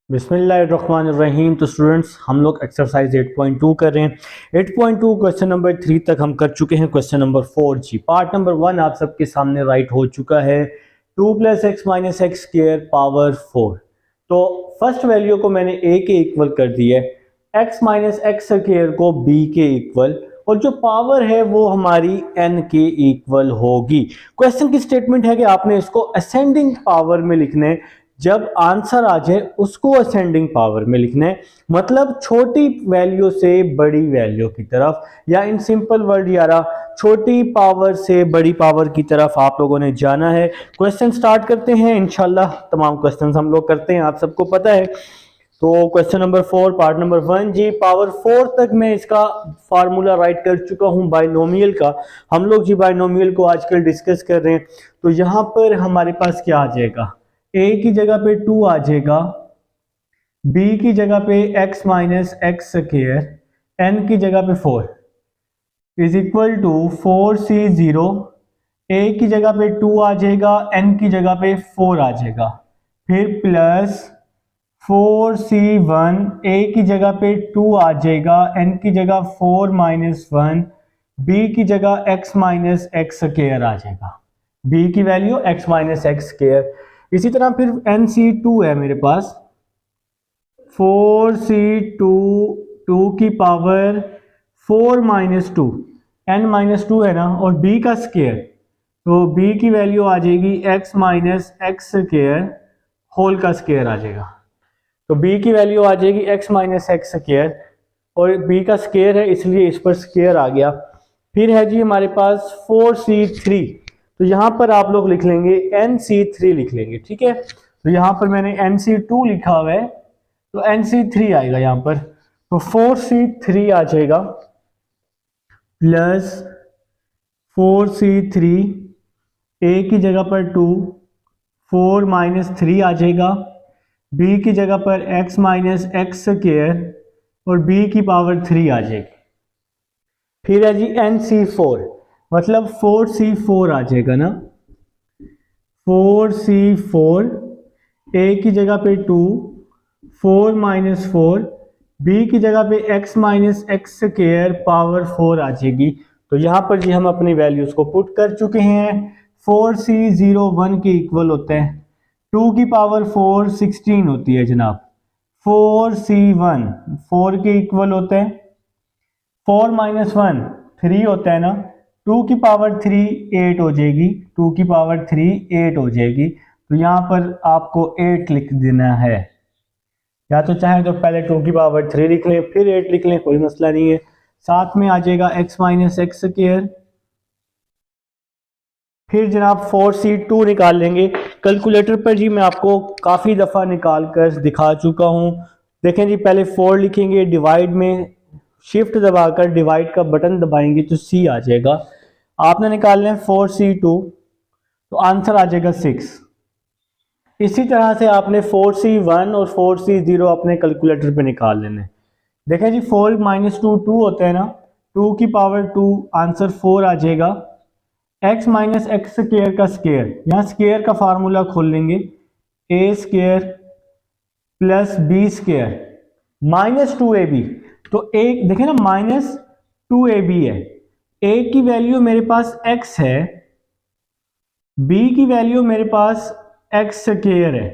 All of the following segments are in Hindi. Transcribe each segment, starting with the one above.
बिस्मिल्लाहिर्रहमानिर्रहीम। तो स्टूडेंट्स, हम लोग एक्सरसाइज 8.2 कर रहे हैं। 8.2 क्वेश्चन नंबर 3 तक हम कर चुके हैं। क्वेश्चन नंबर 4 जी, पार्ट नंबर 1 आप सबके सामने राइट हो चुका है। 2 + x - x स्क्वायर पावर 4। तो फर्स्ट वैल्यू को मैंने a के इक्वल कर दिया है, x - x स्क्वायर को b के इक्वल, और जो पावर है वो हमारी n के इक्वल होगी। क्वेश्चन की स्टेटमेंट है कि आपने इसको असेंडिंग पावर में लिखना है, जब आंसर आ जाए उसको असेंडिंग पावर में लिखना है, मतलब छोटी वैल्यू से बड़ी वैल्यू की तरफ, या इन सिंपल वर्ड यारा छोटी पावर से बड़ी पावर की तरफ आप लोगों ने जाना है। क्वेश्चन स्टार्ट करते हैं इंशाल्लाह। तमाम क्वेश्चंस हम लोग करते हैं, आप सबको पता है। तो क्वेश्चन नंबर 4 पार्ट नंबर 1 जी, पावर 4 तक मैं इसका फार्मूला राइट कर चुका हूं बाइनोमियल का। हम लोग जी बाइनोमियल को आजकल डिस्कस कर रहे हैं। तो यहां पर हमारे पास क्या आ जाएगा, a की जगह पे 2 आ जाएगा, b की जगह पे x - x स्क्वायर, n की जगह पे 4 is equal to 4c0। a की जगह पे 2 आ जाएगा, n की जगह पे 4 आ जाएगा, फिर प्लस 4c1। a की जगह पे 2 आ जाएगा, n की जगह 4 - 1, b की जगह x - x स्क्वायर आ जाएगा, b की वैल्यू x - x स्क्वायर। इसी तरह फिर NC2 है मेरे पास, 4C2 2 की पावर 4 - 2, n - 2 है ना, और b का स्क्वायर, तो b की वैल्यू आ जाएगी x - x स्क्वायर होल का स्क्वायर आ जाएगा। तो b की वैल्यू आ जाएगी x - x स्क्वायर, और b का स्क्वायर है इसलिए इस पर स्क्वायर आ गया। फिर है जी हमारे पास 4C3, तो यहां पर आप लोग लिख लेंगे NC3 लिख लेंगे, ठीक है। तो यहां पर मैंने NC2 लिखा हुआ है, तो NC3 आएगा यहां पर। तो 4C3 आ जाएगा प्लस 4C3, a की जगह पर 2, 4 - 3 आ जाएगा, b की जगह पर x - x स्क्वायर, और b की पावर 3 आ जाएगी। फिर है जी NC4, मतलब 4C4 आ जाएगा ना, 4C4, a की जगह पे 2, 4 - 4, b की जगह पे x - x स्क्वायर पावर 4 आ जाएगी। तो यहां पर जी हम अपनी वैल्यूज को पुट कर चुके हैं। 4C01 के इक्वल होता है 2 की पावर 4 16 होती है जनाब। 4C1 4 के इक्वल होता है, 4 - 1 3 होता है ना, 2 की पावर 3 8 हो जाएगी, 2 की पावर 3 8 हो जाएगी। तो यहाँ पर आपको 8 लिख देना है, या तो चाहे तो पहले 2 की पावर 3 लिख लें फिर 8 लिख लें, कोई मसला नहीं है। साथ में आ जाएगा x - x स्क्वायर। फिर जनाब 4C2 निकाल लेंगे कैलकुलेटर पर जी, मैं आपको काफ़ी दफ़ा निकाल कर दिखा चुका हूँ। देखें जी, पहले 4 लिखेंगे, डिवाइड में शिफ्ट दबाकर डिवाइड का बटन दबाएंगे तो c आ जाएगा। आपने निकालना है 4C2, तो आंसर आ जाएगा 6। इसी तरह से आपने 4C1 और 4C0 अपने कैलकुलेटर पे निकाल लेने। देखें जी, 4 - 2 2 होता है ना, 2 की पावर 2 आंसर 4 आ जाएगा। x - x स्क्वायर का स्क्वायर, यहाँ स्क्वायर का फार्मूला खोल लेंगे, a square plus b square -2ab। तो एक देखें ना, -2ab है, a की वैल्यू मेरे पास x है, b की वैल्यू मेरे पास x स्क्वायर है।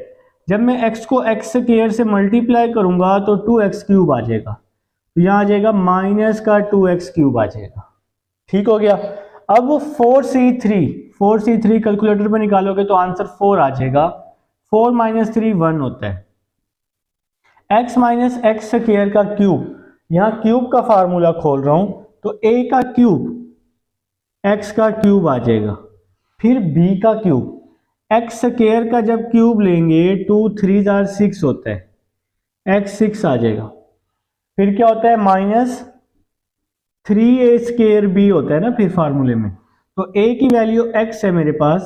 जब मैं x को x स्क्वायर से मल्टीप्लाई करूंगा तो 2x³ आ जाएगा, तो यहाँ आ जाएगा -2x³ आ जाएगा। ठीक हो गया। अब 4C3 कैलकुलेटर पर निकालोगे तो आंसर 4 आ जाएगा। 4 - 3 1 होता है। x - x स्क्वायर का क्यूब, यहाँ क्यूब का फार्मूला खोल रहा हूं, तो a का क्यूब x का क्यूब आ जाएगा, फिर b का क्यूब, x स्क्वायर का जब क्यूब लेंगे 2 3 6 होता है, x 6 आ जाएगा। फिर क्या होता है, -3a² होता है ना फिर फार्मूले में। तो a की वैल्यू x है मेरे पास,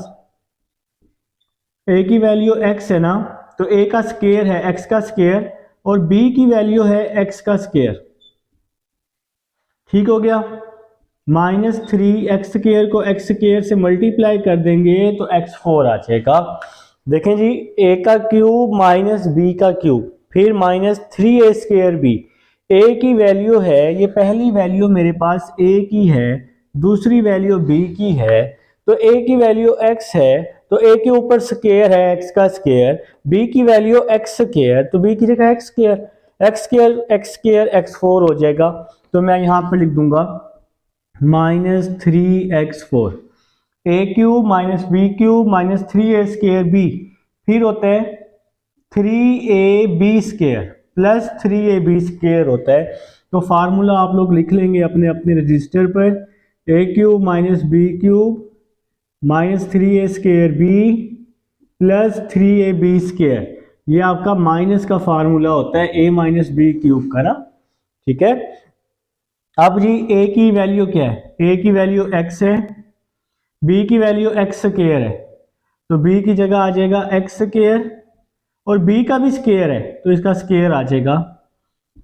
a की वैल्यू x है ना, तो a का स्क्वायर है x का स्क्वायर, और b की वैल्यू है x का स्क्वायर। ठीक हो गया। -3x² को x² से मल्टीप्लाई कर देंगे तो x4 आ जाएगा। देखें जी, a का क्यूब माइनस b का क्यूब, फिर माइनस 3a² b। a की वैल्यू है, ये पहली वैल्यू मेरे पास a की है, दूसरी वैल्यू b की है। तो a की वैल्यू x है तो a के ऊपर स्क्वायर है x का स्क्वायर, b की वैल्यू x स्क्वायर तो b की जगह x square, x square x4 हो जाएगा। तो मैं यहाँ पर लिख दूंगा -3x4 a³ minus b³ minus 3a² b, फिर होता है 3ab² प्लस 3ab² होता है। तो फार्मूला आप लोग लिख लेंगे अपने अपने रजिस्टर पर, a³ minus b³ minus 3a² b plus 3ab²। ये आपका माइनस का फार्मूला होता है a माइनस b³ का ना, ठीक है। अब जी a की वैल्यू क्या है, a की वैल्यू x है, b की वैल्यू x स्क्वायर है, तो b की जगह आ जाएगा x स्क्वायर, और b का भी स्क्वायर है तो इसका स्क्वायर आ जाएगा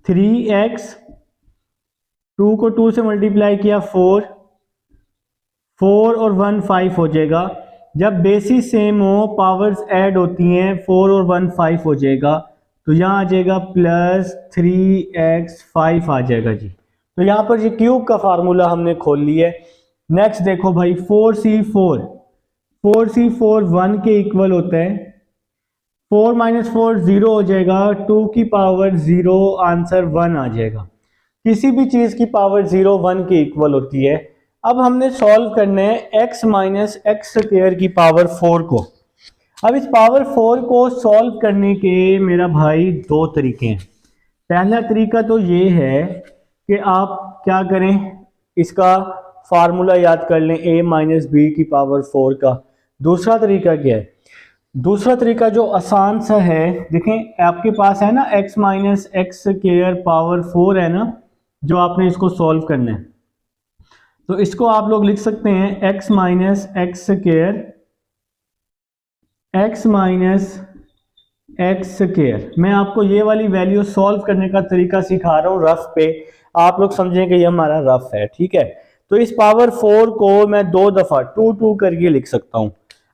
3x, 2 को 2 से मल्टीप्लाई किया 4, 4 और 1 5 हो जाएगा। जब बेसिस सेम हो पावर्स ऐड होती हैं, 4 और 1 5 हो जाएगा, तो यहाँ आ जाएगा प्लस 3x5 आ जाएगा जी। तो यहाँ पर जी क्यूब का फार्मूला हमने खोल लिया है। नेक्स्ट देखो भाई 4c4, 4c4 1 के इक्वल होता है, 4 माइनस 4 0 हो जाएगा, 2 की पावर 0 आंसर 1 आ जाएगा। किसी भी चीज़ की पावर 0 1 के इक्वल होती है। अब हमने सॉल्व करना है x माइनस एक्स स्क्वायर की पावर 4 को। अब इस पावर 4 को सॉल्व करने के मेरा भाई दो तरीके हैं। पहला तरीका तो ये है कि आप क्या करें, इसका फार्मूला याद कर लें a माइनस बी की पावर 4 का। दूसरा तरीका क्या है, दूसरा तरीका जो आसान सा है, देखें आपके पास है ना x minus x square power 4 है ना, जो आपने इसको सॉल्व करना है, तो इसको आप लोग लिख सकते हैं x minus x square, x minus x square. मैं आपको ये वाली वैल्यू सॉल्व करने का तरीका सिखा रहा हूँ रफ पे, आप लोग समझेंगे ये हमारा रफ है, ठीक है। तो इस पावर 4 को मैं दो दफा 2 2 करके लिख सकता हूँ।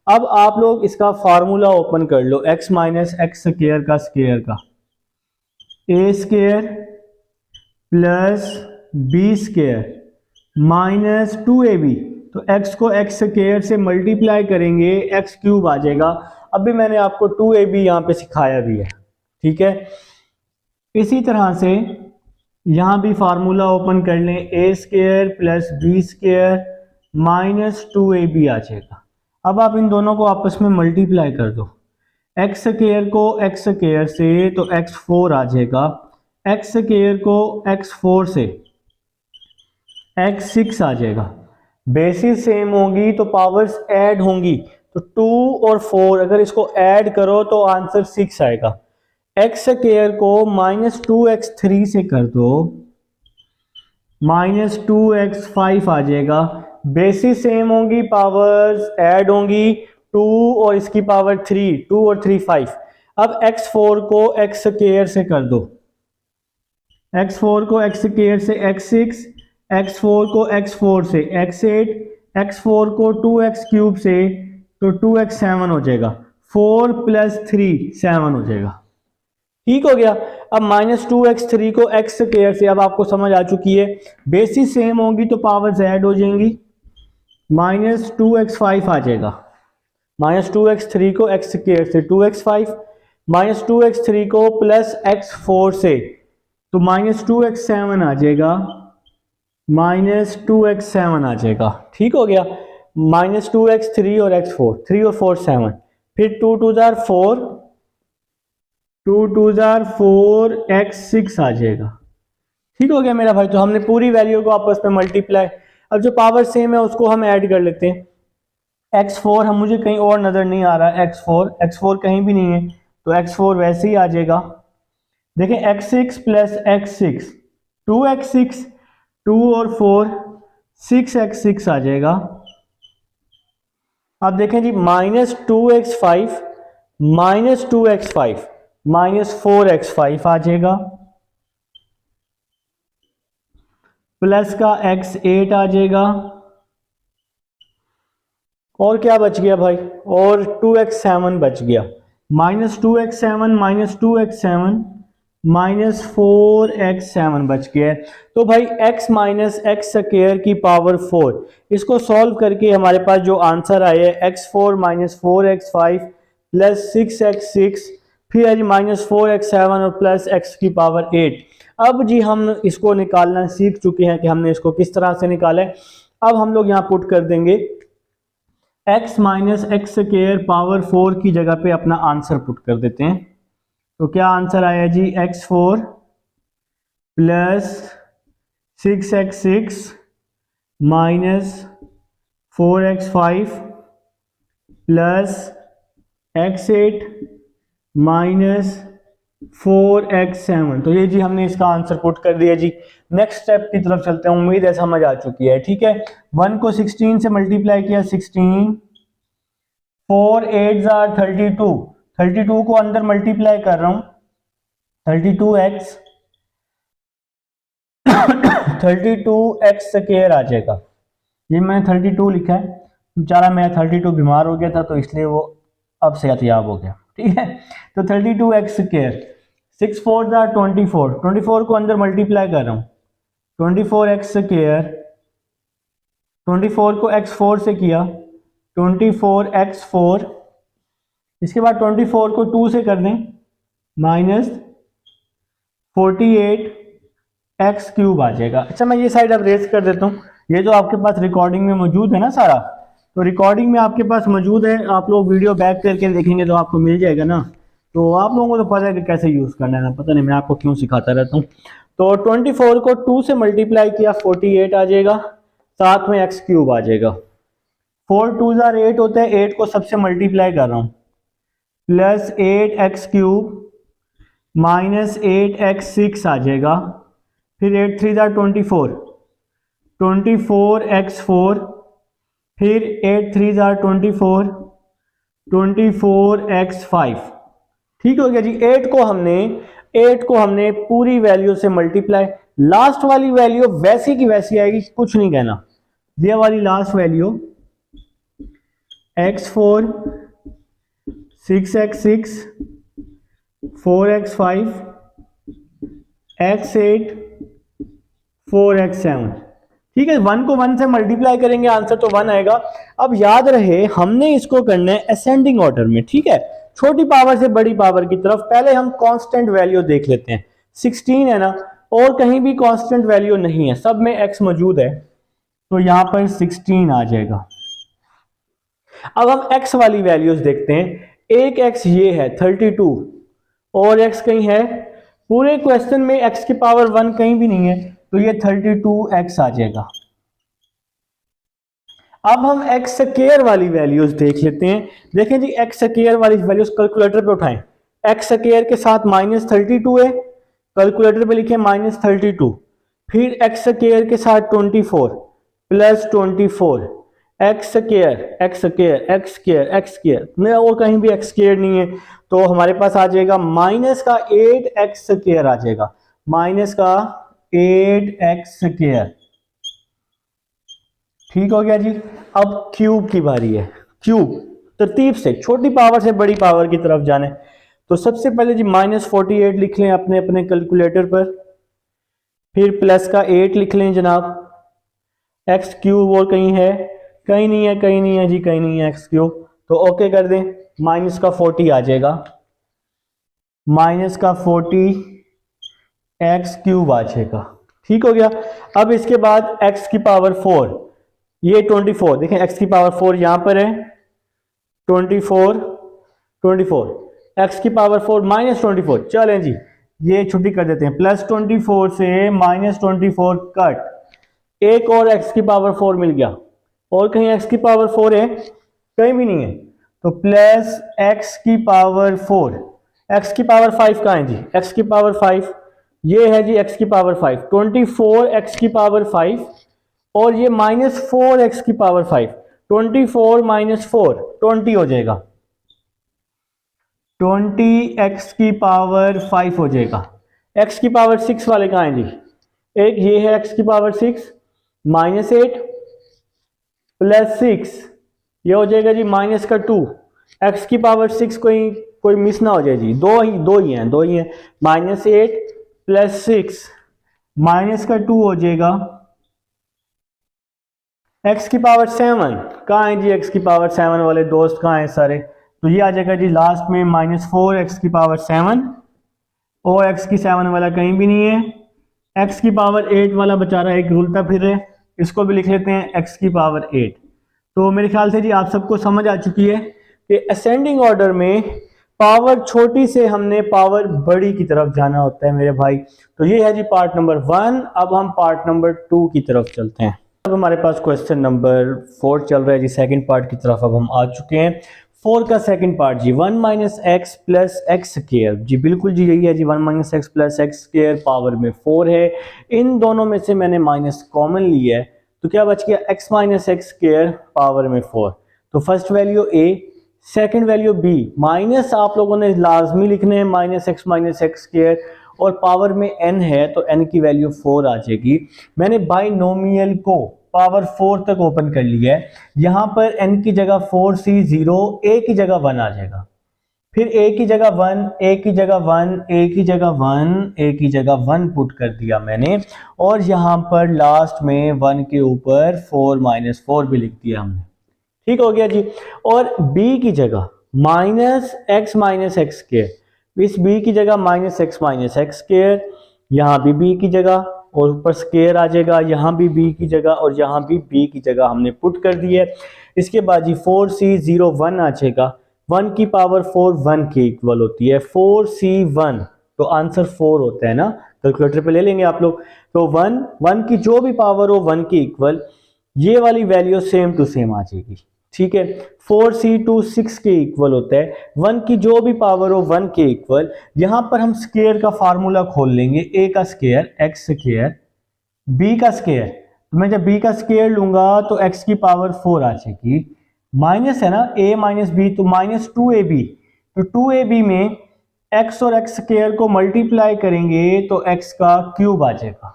अब आप लोग इसका फार्मूला ओपन कर लो, x माइनस एक्स स्क्वायर का स्क्वायर का, a square plus b square minus 2ab, तो x को x स्क्वायर से मल्टीप्लाई करेंगे x³ आ जाएगा। अभी मैंने आपको 2ab यहाँ पे सिखाया भी है, ठीक है। इसी तरह से यहाँ भी फार्मूला ओपन कर लें, a square plus b square minus 2ab आ जाएगा। अब आप इन दोनों को आपस में मल्टीप्लाई कर दो, x स्क्वायर को x स्क्वायर से तो x4 आ जाएगा, x स्क्वायर को x4 से x6 आ जाएगा। बेसिस सेम होंगी तो पावर्स ऐड होंगी, तो 2 और 4 अगर इसको ऐड करो तो आंसर 6 आएगा। x स्क्वायर को माइनस 2x3 से कर दो, माइनस 2x5 आ जाएगा। बेसिस सेम होंगी, पावर्स ऐड होंगी, 2 और इसकी पावर 3, 2 और 3 5। अब x4 को x स्क्वायर से कर दो, x4 को x स्क्वायर से x6, x4 को x4 से x8, x4 को 2x³ से तो 2x7 हो जाएगा, 4 प्लस 3 7 हो जाएगा, ठीक हो गया। अब माइनस 2x3 को x स्क्वायर से, अब आपको समझ आ चुकी है, बेसिस सेम होंगी तो पावर्स ऐड हो जाएंगी, माइनस 2x5 आ जाएगा, माइनस 2x3 को x स्क्वायर से 2x5, माइनस 2x3 को प्लस x4 से तो माइनस 2x7 आ जाएगा, माइनस 2x7 आ जाएगा, ठीक हो गया। माइनस 2x3 और x4, 3 और 4 7, फिर 2 2 जार 4, 2 2 जार 4 x6 आ जाएगा, ठीक हो गया मेरा भाई। तो हमने पूरी वैल्यू को आपस में मल्टीप्लाई, अब जो पावर सेम है उसको हम ऐड कर लेते हैं। x4 हम, मुझे कहीं और नजर नहीं आ रहा, x4 कहीं भी नहीं है, तो x4 वैसे ही आ जाएगा। देखें x6 प्लस x6, 2x6, 2 और 4 6x6 आ जाएगा। अब देखें जी minus 2x5 minus 2x5 minus 4x5 आ जाएगा, प्लस का x8 आ जाएगा, और क्या बच गया भाई, और 2x7 बच गया। Minus 2x7 minus 2x7 -4x7 बच गया है। तो भाई x माइनस एक्स स्क्वायर की पावर 4, इसको सॉल्व करके हमारे पास जो आंसर आया है x4 minus 4x5 plus 6x6, फिर है जी -4x7 और प्लस x की पावर 8। अब जी हम इसको निकालना सीख चुके हैं कि हमने इसको किस तरह से निकाला है। अब हम लोग यहाँ पुट कर देंगे x minus x square power 4 की जगह पे अपना आंसर पुट कर देते हैं। तो क्या आंसर आया जी, x4 plus 6x6 minus 4x5 plus x8 minus 4x7। तो ये जी हमने इसका आंसर पुट कर दिया जी। नेक्स्ट स्टेप की तरफ चलते हैं, उम्मीद है समझ आ चुकी है। ठीक है, 1 को 16 से मल्टीप्लाई किया, 16, 4 8 32, 32 को अंदर मल्टीप्लाई कर रहा हूं, 32x 32x स्क्वायर आ जाएगा। ये मैंने 32 लिखा है, बेचारा मैं 32 बीमार हो गया था तो इसलिए वो अब सेहतयाब हो गया। ठीक है, तो 32x स्क्वायर, 6 4 24, 24 को अंदर मल्टीप्लाई कर रहा हूँ, 24x स्क्वायर, 24 को x4 से किया, 24x4, इसके बाद 24 को 2 से कर दें, माइनस 48x क्यूब आ जाएगा। अच्छा, मैं ये साइड अब रेज कर देता हूँ। ये जो आपके पास रिकॉर्डिंग में मौजूद है ना सारा, तो रिकॉर्डिंग में आपके पास मौजूद है, आप लोग वीडियो बैक करके देखेंगे तो आपको मिल जाएगा ना। तो आप लोगों को तो पता है कि कैसे यूज़ करना है ना, पता नहीं मैं आपको क्यों सिखाता रहता हूँ। तो 24 को 2 से मल्टीप्लाई किया, 48 आ जाएगा, साथ में x क्यूब आ जाएगा। 4 2 8 होता है, 8 को सबसे मल्टीप्लाई कर रहा हूँ, plus 8x cube minus 8x6 आ जाएगा, फिर 8 3 24, 24x4, फिर 8 3 24, 24x5। ठीक हो गया जी। 8 को हमने पूरी वैल्यू से मल्टीप्लाई, लास्ट वाली वैल्यू वैसी की वैसी आएगी, कुछ नहीं कहना। ये वाली last value x4 6x6 4x5 x8 4x7। ठीक है, 1 को 1 से मल्टीप्लाई करेंगे, आंसर तो 1 आएगा। अब याद रहे हमने इसको करना है असेंडिंग ऑर्डर में। ठीक है, छोटी पावर से बड़ी पावर की तरफ। पहले हम कांस्टेंट वैल्यू देख लेते हैं। 16 है ना, और कहीं भी कांस्टेंट वैल्यू नहीं है, सब में x मौजूद है, तो यहां पर 16 आ जाएगा। अब हम x वाली वैल्यूज देखते हैं। एक x ये है 32, और x कहीं है, पूरे क्वेश्चन में x की पावर 1 कहीं भी नहीं है, तो ये 32x आ जाएगा। अब हम x स्क्वायर वाली वैल्यूज देख लेते हैं। देखें जी, x स्क्वायर वाली वैल्यूज कैलकुलेटर पे उठाएं। x स्क्वायर के साथ -32 है, कैलकुलेटर पे लिखें -32, फिर x स्क्वायर के साथ 24 plus 24, x square x square x square x square में, और कहीं भी x स्क्वायर नहीं है, तो हमारे पास आ जाएगा माइनस का 8x स्क्वायर आ जाएगा, माइनस का 8x स्क्वायर। ठीक हो गया जी। अब क्यूब की बारी है। क्यूब तरतीब से छोटी पावर से बड़ी पावर की तरफ जाने, तो सबसे पहले जी -48 लिख लें अपने अपने कैलकुलेटर पर, फिर प्लस का 8 लिख लें जनाब, एक्स क्यूब और कहीं है, कहीं नहीं है, कहीं नहीं है जी, कहीं नहीं है एक्स क्यूब, तो ओके कर दें, माइनस का 40 आ जाएगा, माइनस का 40 एक्स क्यूब आ जाएगा। ठीक हो गया। अब इसके बाद एक्स की पावर 4, ये 24, देखें एक्स की पावर 4 यहां पर है, 24 24, एक्स की पावर 4 -24, चलें जी ये छुट्टी कर देते हैं, +24 से -24 कट, एक और एक्स की पावर 4 मिल गया, और कहीं एक्स की पावर 4 है, कहीं भी नहीं है, तो प्लस एक्स की पावर 4, एक्स की पावर 5 कहाँ है जी, एक्स की पावर 5 ये है जी, एक्स की पावर 5, 24 एक्स की पावर 5, और ये -4 एक्स की पावर 5, 24 - 4 20 हो जाएगा, 20 एक्स की पावर 5 हो जाएगा। एक्स की पावर 6 वाले कहाँ हैं जी, एक ये है एक्स की पावर 6, -8 + 6 ये हो जाएगा जी -2, एक्स की पावर 6 कोई मिस ना हो जाए जी, दो ही हैं। -8 + 6 माइनस का 2 हो जाएगा x की पावर 7। कहाँ है जी x की पावर 7 वाले दोस्त, कहाँ हैं सारे? तो ये आ जाएगा जी लास्ट में -4x की पावर 7, और x की 7 वाला कहीं भी नहीं है। x की पावर 8 वाला बचा रहा है, एक रुलता फिर है, इसको भी लिख लेते हैं x की पावर 8। तो मेरे ख्याल से जी आप सबको समझ आ चुकी है कि असेंडिंग ऑर्डर में पावर छोटी से हमने पावर बड़ी की तरफ जाना होता है मेरे भाई। तो ये है जी पार्ट नंबर 1। अब हम पार्ट नंबर 2 की तरफ चलते हैं। अब हमारे पास क्वेश्चन नंबर 4 चल रहा है जी, सेकंड पार्ट की तरफ अब हम आ चुके हैं। 4 का सेकंड पार्ट जी, 1 - x + x²। जी बिल्कुल जी यही है जी, 1 - x + x² पावर में 4 है। इन दोनों में से मैंने माइनस कॉमन लिया है, तो क्या बच गया? x - x² पावर में 4। तो first value a, second value b। Minus आप लोगों ने लाजमी लिखने हैं -x - x², और पावर में n है तो n की वैल्यू 4 आ जाएगी। मैंने बाइनोमियल को पावर 4 तक ओपन कर लिया है। यहां पर n की जगह 4c 0, a की जगह 1 आ जाएगा, फिर a की जगह 1, a की जगह 1, a की जगह 1, a की जगह 1 पुट कर दिया मैंने, और यहां पर लास्ट में 1 के ऊपर 4 - 4 भी लिख दिया हमने। ठीक हो गया जी। और b की जगह -x - x², इस b की जगह -x - x², यहाँ भी b की जगह, और ऊपर स्केयर आ जाएगा, यहाँ भी b की जगह और यहाँ भी b की जगह हमने पुट कर दी है। इसके बाद जी 4c 0 1 आ जाएगा, 1 की पावर 4 1 के इक्वल होती है, 4c1, तो आंसर 4 होता है ना, कैलकुलेटर पे ले लेंगे आप लोग। तो 1 की जो भी पावर हो 1 के इक्वल, ये वाली वैल्यू सेम टू सेम आ जाएगी। ठीक है, 4c2 6 के इक्वल होता है, 1 की जो भी पावर हो 1 के इक्वल। यहां पर हम स्केयर का फार्मूला खोल लेंगे, a का स्केयर x², b का स्केयर, तो मैं जब b का स्केयर लूंगा तो x की पावर 4 आ जाएगी, माइनस है ना a - b, तो -2ab, तो 2ab में x और x² को मल्टीप्लाई करेंगे तो x का क्यूब आ जाएगा।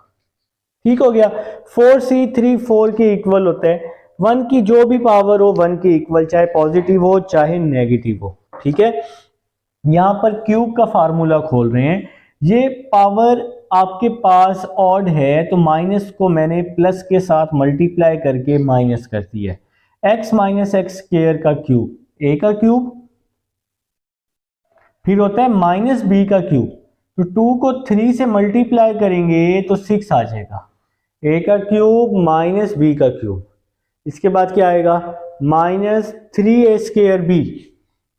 ठीक हो गया। 4c3 4 के इक्वल होता है, 1 की जो भी पावर हो 1 के इक्वल, चाहे पॉजिटिव हो चाहे नेगेटिव हो। ठीक है, यहां पर क्यूब का फार्मूला खोल रहे हैं। ये पावर आपके पास ऑड है तो माइनस को मैंने प्लस के साथ मल्टीप्लाई करके माइनस कर दिया है। x - x² का क्यूब, a का क्यूब, फिर होता है -b का क्यूब, तो 2 को 3 से मल्टीप्लाई करेंगे तो 6 आ जाएगा, a का क्यूब -b का क्यूब। इसके बाद क्या आएगा? -3a²b,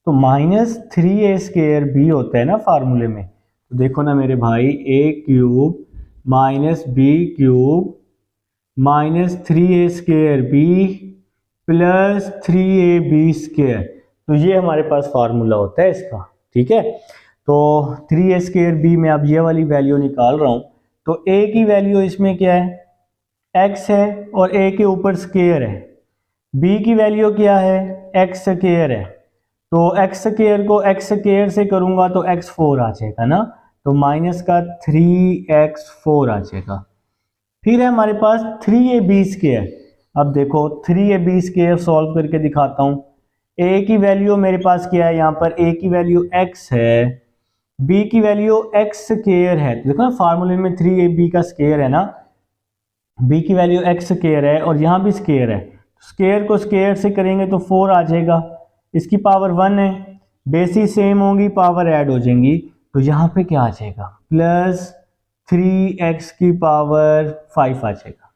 तो -3a²b होता है ना फार्मूले में। तो देखो ना मेरे भाई, a³ -b³ -3a²b + 3ab², तो ये हमारे पास फार्मूला होता है इसका। ठीक है, तो 3a²b में अब ये वाली वैल्यू निकाल रहा हूं, तो a की वैल्यू इसमें क्या है? x है, और a के ऊपर स्केयर है। b की वैल्यू क्या है? x² है, तो x² को x² से करूंगा तो x4 आ जाएगा ना, तो माइनस का 3x4 आ जाएगा। फिर है हमारे पास 3ab²। अब देखो 3ab² सॉल्व करके दिखाता हूं। a की वैल्यू मेरे पास क्या है? यहाँ पर a की वैल्यू x है, b की वैल्यू x² है, तो देखो ना फार्मूले में 3ab का स्केयर है ना, b की वैल्यू x² है और यहाँ भी स्केयर है, स्केयर को स्केयर से करेंगे तो 4 आ जाएगा। इसकी पावर 1 है, बेसिस सेम होंगी, पावर ऐड हो जाएंगी, तो यहाँ पे क्या आ जाएगा? +3x की पावर 5 आ जाएगा।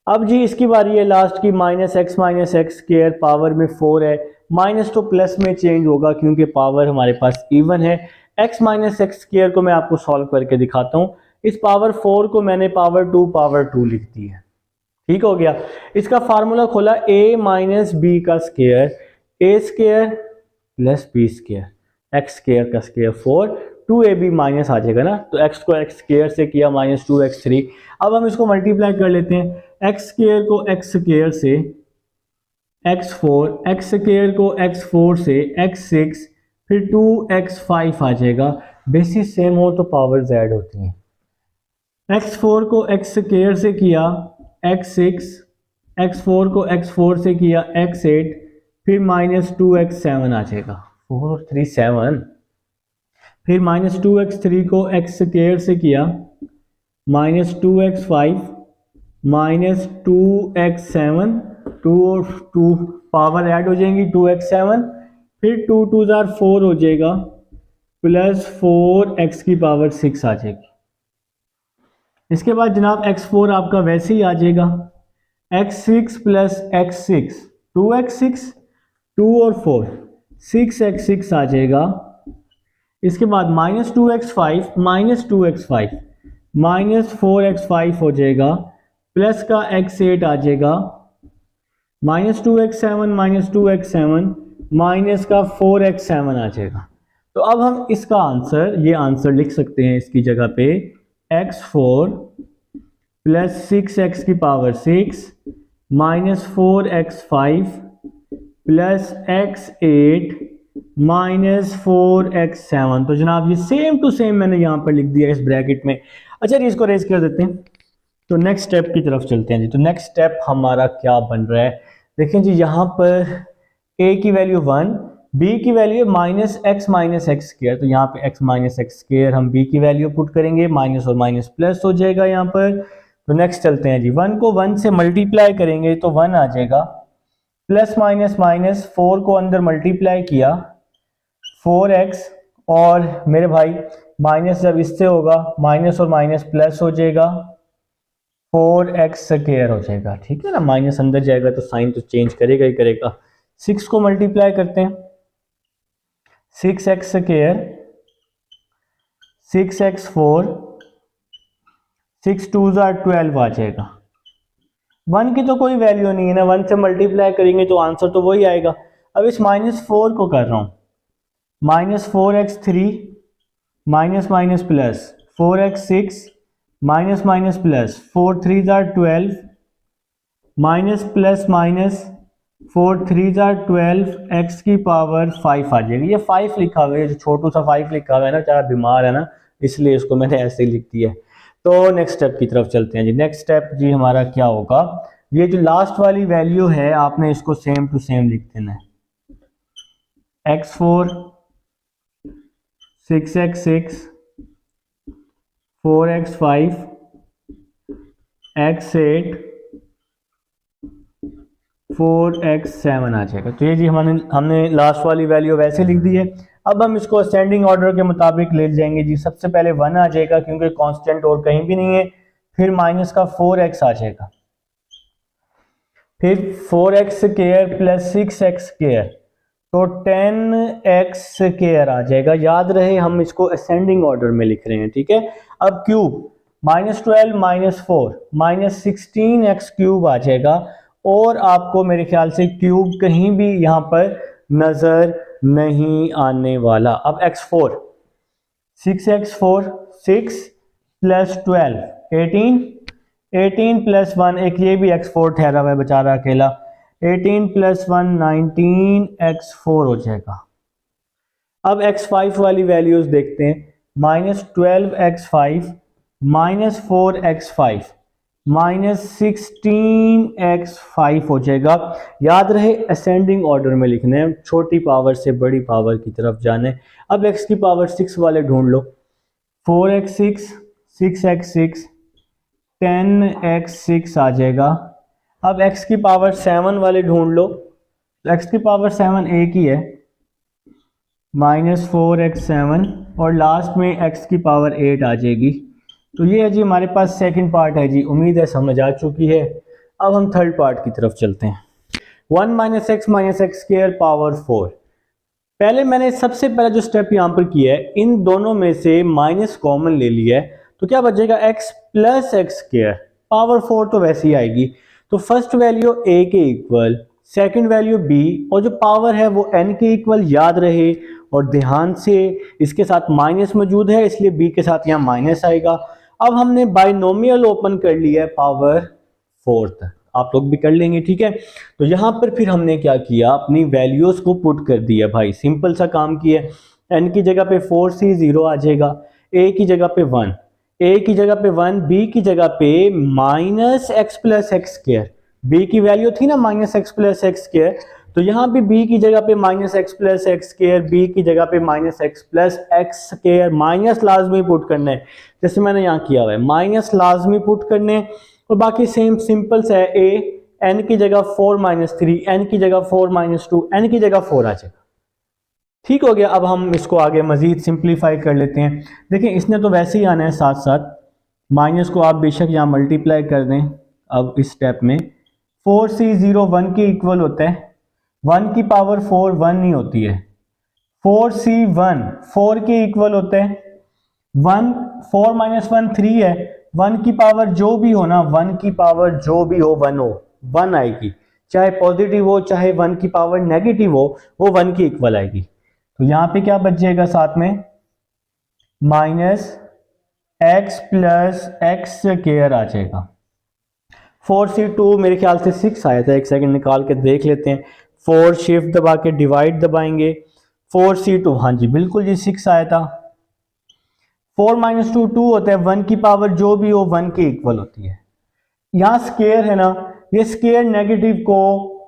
अब जी इसकी बारी है लास्ट की, -x - x² पावर में 4 है, माइनस तो प्लस में चेंज होगा क्योंकि पावर हमारे पास इवन है। x - x² को मैं आपको सॉल्व करके दिखाता हूँ। इस पावर 4 को मैंने पावर 2 लिख दी है। ठीक हो गया। इसका फार्मूला खोला, a - b का स्केयर, a² + b², x² का स्केयर 4, 2ab माइनस आ जाएगा ना, तो x को x² से किया -2x3। अब हम इसको मल्टीप्लाई कर लेते हैं, x² को x² से x4, x² को x4 से x6, फिर 2x5 आ जाएगा। बेसिस सेम हो तो पावर्स ऐड होती हैं। x4 को x² से किया x6, x4 को x4 से किया x8, फिर -2x7 आ जाएगा। 4 और 3 7, फिर -2x3 को x स्क्वायर से किया, -2x5 -2x7, 2 और 2 पावर ऐड हो जाएंगी, 2x7, फिर 2 2 4 हो जाएगा, प्लस 4x की पावर 6 आ जाएगी। इसके बाद जनाब x4 आपका वैसे ही आ जाएगा, x6 प्लस x6 2x6, 2 और 4 6x6 आ जाएगा। इसके बाद -2x5 -2x5 -4x5 हो जाएगा, प्लस का x8 आ जाएगा, -2x7 -2x7 माइनस का 4x7 आ जाएगा। तो अब हम इसका आंसर, ये आंसर लिख सकते हैं इसकी जगह पे x4 प्लस 6x की power 6 -4x5 plus x8 -4x7। तो जनाब ये सेम टू सेम मैंने यहाँ पर लिख दिया इस ब्रैकेट में। अच्छा इसको रेज कर देते हैं, तो नेक्स्ट स्टेप की तरफ चलते हैं जी। तो नेक्स्ट स्टेप हमारा क्या बन रहा है, देखें जी, यहाँ पर a की वैल्यू 1, b की वैल्यू -x स्क्वायर, तो यहाँ पे x - x² हम b की वैल्यू पुट करेंगे, माइनस और माइनस प्लस हो जाएगा यहाँ पर। तो नेक्स्ट चलते हैं जी, 1 को 1 से मल्टीप्लाई करेंगे तो 1 आ जाएगा, प्लस माइनस माइनस 4 को अंदर मल्टीप्लाई किया 4x, और मेरे भाई माइनस जब इससे होगा माइनस और माइनस प्लस हो जाएगा, 4x स्क्वायर हो जाएगा, ठीक है ना। माइनस अंदर जाएगा तो साइन तो चेंज करेगा ही करेगा। 6 को मल्टीप्लाई करते हैं, 6x स्क्वायर 6x4 6 2 12 आ जाएगा। 1 की तो कोई वैल्यू नहीं है ना, 1 से मल्टीप्लाई करेंगे तो आंसर तो वही आएगा। अब इस -4 को कर रहा हूं, -4x3 minus minus plus 4x6 minus minus plus 4 3 12 minus plus minus 4 3 12 x की पावर 5 आ जाएगी। ये 5 लिखा हुआ है, जो छोटू सा 5 लिखा हुआ है ना, चाहे बीमार है ना, इसलिए इसको मैंने ऐसे ही लिख दिया है। तो नेक्स्ट स्टेप की तरफ चलते हैं जी। नेक्स्ट स्टेप जी हमारा क्या होगा, ये जो लास्ट वाली वैल्यू है आपने इसको सेम टू सेम लिख देना है, x4 6x6 4x5 x8 4x7 आ जाएगा। तो ये जी हमने लास्ट वाली वैल्यू वैसे लिख दी है। अब हम इसको असेंडिंग ऑर्डर के मुताबिक ले जाएंगे जी। सबसे पहले 1 आ जाएगा क्योंकि कांस्टेंट और कहीं भी नहीं है, फिर माइनस का 4x आ जाएगा, फिर 4x square plus 6x square, तो 10x स्क्वायर आ जाएगा। याद रहे हम इसको असेंडिंग ऑर्डर में लिख रहे हैं, ठीक है। अब क्यूब -12 -4 -16x क्यूब आ जाएगा, और आपको मेरे ख्याल से क्यूब कहीं भी यहां पर नजर नहीं आने वाला। अब x4 6x4 6 प्लस 12 18 18 प्लस 1, एक ये भी x4 ठहरा हुआ है बेचारा अकेला, 18 प्लस 1 19x4 हो जाएगा। अब x5 वाली वैल्यूज देखते हैं, -12x5 -4x5 -16x5 हो जाएगा। याद रहे असेंडिंग ऑर्डर में लिखने हैं, छोटी पावर से बड़ी पावर की तरफ जाने। अब x की पावर 6 वाले ढूंढ लो, 4x6 6x6 10x6 आ जाएगा। अब x की पावर 7 वाले ढूंढ लो, x की पावर 7 एक ही है, -4x7, और लास्ट में x की पावर 8 आ जाएगी। तो ये है जी हमारे पास सेकंड पार्ट है जी, उम्मीद है समझ आ चुकी है। अब हम थर्ड पार्ट की तरफ चलते हैं। 1 - x - x² पावर 4। पहले मैंने सबसे पहला जो स्टेप यहाँ पर किया है, इन दोनों में से माइनस कॉमन ले लिया है, तो क्या बचेगा x प्लस x², पावर 4 तो वैसे ही आएगी। तो फर्स्ट वैल्यू a के इक्वल, सेकंड वैल्यू b, और जो पावर है वो n के इक्वल। याद रहे और ध्यान से, इसके साथ माइनस मौजूद है इसलिए b के साथ यहाँ माइनस आएगा। अब हमने बाइनोमियल ओपन कर लिया है पावर 4 तक, आप लोग भी कर लेंगे, ठीक है। तो यहाँ पर फिर हमने क्या किया, अपनी वैल्यूज को पुट कर दिया भाई, सिंपल सा काम किया। n की जगह पे 4c 0 आ जाएगा, a की जगह पे 1, a की जगह पे 1, b की जगह पे -x प्लस x², b की वैल्यू थी ना -x प्लस x², तो यहाँ पे b की जगह पे minus x plus x square, b की जगह पे minus x plus x square, minus लाजमी पुट करना है जैसे मैंने यहाँ किया हुआ है, माइनस लाजमी पुट करने, और बाकी सेम सिंपल से है a n की जगह 4 माइनस 3, n की जगह 4 माइनस 2, n की जगह 4 आ जाएगा। ठीक हो गया। अब हम इसको आगे मजीद सिंप्लीफाई कर लेते हैं। देखिए इसने तो वैसे ही आना है साथ साथ, माइनस को आप बेशक यहाँ मल्टीप्लाई कर दें। अब इस स्टेप में 4c0 1 के इक्वल होता है, 1 की पावर 4 1 नहीं होती है, 4c1 4 के इक्वल होता है, 1 4 माइनस 1 3 है, 1 की पावर जो भी हो ना, 1 की पावर जो भी हो 1 हो, 1 आएगी, चाहे पॉजिटिव हो चाहे 1 की पावर नेगेटिव हो, वो 1 की इक्वल आएगी। तो यहाँ पे क्या बच जाएगा साथ में, minus x plus x square आ जाएगा। 4c2 मेरे ख्याल से 6 आया था, एक सेकंड निकाल के देख लेते हैं। 4 शिफ्ट दबा के डिवाइड दबाएंगे, 4c2 हाँ जी बिल्कुल जी 6 आया था। 4 माइनस 2 2 होता है, 1 की पावर जो भी हो 1 के इक्वल होती है। यहाँ स्क्वायर है ना, ये स्क्वायर नेगेटिव को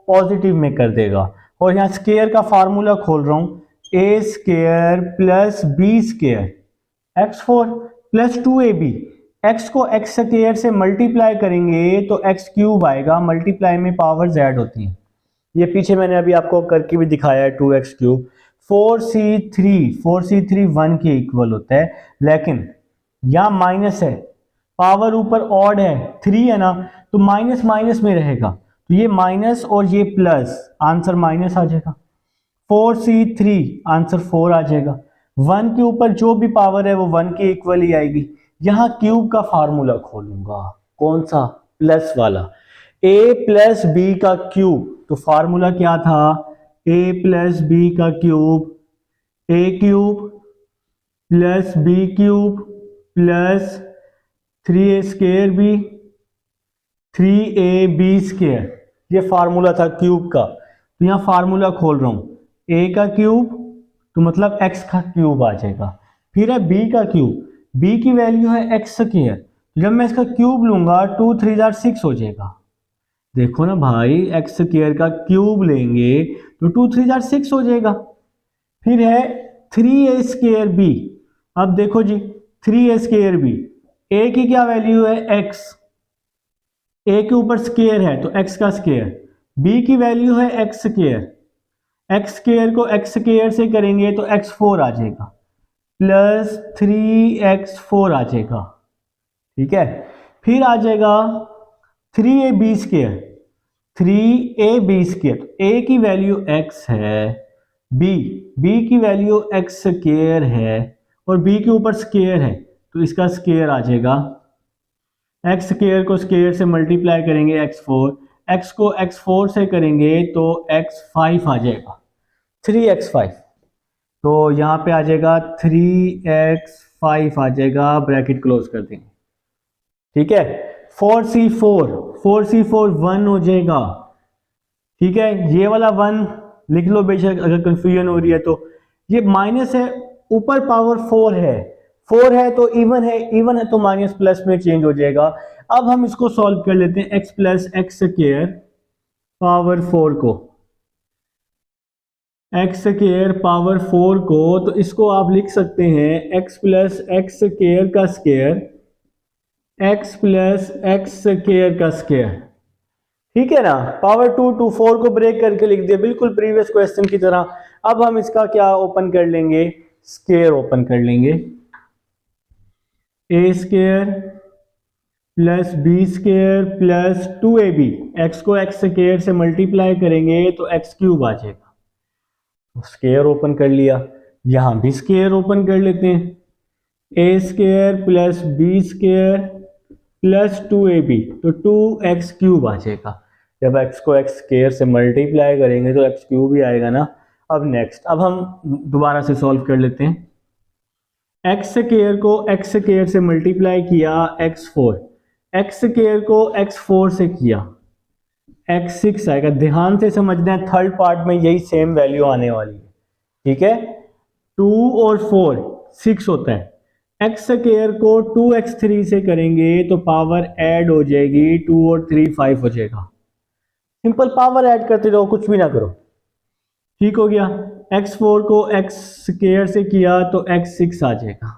पॉजिटिव में कर देगा, और यहाँ स्क्वायर का फार्मूला खोल रहा हूँ, a square plus b square x4 plus 2ab, x को x स्क्वायर से मल्टीप्लाई करेंगे तो x क्यूब आएगा, मल्टीप्लाई में पावर z होती है, ये पीछे मैंने अभी आपको करके भी दिखाया है 2x क्यूब। 4c3 1 के इक्वल होता है, लेकिन यहाँ माइनस है, पावर ऊपर ऑड है 3 है ना, तो माइनस माइनस में रहेगा, तो ये माइनस और ये प्लस, आंसर माइनस आ जाएगा। 4c3 आंसर 4 आ जाएगा। 1 के ऊपर जो भी पावर है वो 1 के इक्वल ही आएगी। यहाँ क्यूब का फार्मूला खोलूंगा, कौन सा, प्लस वाला, a प्लस बी का क्यूब, तो फार्मूला क्या था, a प्लस बी का cube, a cube plus b cube plus 3a square b 3ab square, ये फार्मूला था क्यूब का। तो यहाँ फार्मूला खोल रहा हूँ, a का क्यूब तो मतलब x का क्यूब आ जाएगा, फिर है b का क्यूब, b की वैल्यू है x स्क्वायर, तो जब मैं इसका क्यूब लूंगा 2 3 जार 6 हो जाएगा। देखो ना भाई, x स्क्वायर का क्यूब लेंगे तो 2 3 जार 6 हो जाएगा। फिर है 3a स्क्वायर b, अब देखो जी 3a स्क्वायर b, a की क्या वैल्यू है x, a के ऊपर स्क्वायर है तो x का स्क्वायर, b की वैल्यू है x स्क्वायर, x स्क्वायर को x स्क्वायर से करेंगे तो x4 आ जाएगा, प्लस 3x4 आ जाएगा। ठीक है, फिर आ जाएगा 3ab square, 3ab square, a की वैल्यू x है, b की वैल्यू x स्क्वायर है, और b के ऊपर स्क्वायर है तो इसका स्क्वायर आ जाएगा, x स्क्वायर को स्क्वायर से मल्टीप्लाई करेंगे x4, x को x4 से करेंगे तो x5 आ जाएगा, 3x5, तो यहाँ पे आ जाएगा 3x5 आ जाएगा, ब्रैकेट क्लोज कर देंगे। ठीक है, 4c4 1 हो जाएगा। ठीक है, ये वाला 1 लिख लो बेशक अगर कंफ्यूजन हो रही है तो। ये माइनस है, ऊपर पावर 4 है तो इवन है तो माइनस प्लस में चेंज हो जाएगा। अब हम इसको सॉल्व कर लेते हैं, x plus x square power 4 को, x स्क्वायर पावर 4 को, तो इसको आप लिख सकते हैं x प्लस एक्स स्क्वायर का square, x plus x square का स्क्वायर। ठीक है ना, पावर 2 टू 4 को ब्रेक करके लिख दिया, बिल्कुल प्रीवियस क्वेश्चन की तरह। अब हम इसका क्या ओपन कर लेंगे, स्क्वायर ओपन कर लेंगे, a square plus b square plus 2ab, x को x स्क्वायर से मल्टीप्लाई करेंगे तो x क्यूब आ जाएगा। स्क्वायर ओपन कर लिया, यहां भी स्क्वायर ओपन कर लेते हैं, a square plus b square plus 2ab, तो 2x क्यूब आ जाएगा। जब x को x स्क्वायर से मल्टीप्लाई करेंगे तो x क्यूब ही आएगा ना। अब नेक्स्ट, अब हम दोबारा से सॉल्व कर लेते हैं, x स्क्वायर को x स्क्वायर से मल्टीप्लाई किया x4, x स्क्वायर को x4 से किया x6 आएगा। ध्यान से समझना है, थर्ड पार्ट में यही सेम वैल्यू आने वाली है। ठीक है, 2 और 4 6 होता है, x स्क्वायर को 2x3 से करेंगे तो पावर ऐड हो जाएगी, 2 और 3 5 हो जाएगा। सिंपल पावर ऐड करते रहो, कुछ भी ना करो। ठीक हो गया। x4 को x स्क्वायर से किया तो x6 आ जाएगा,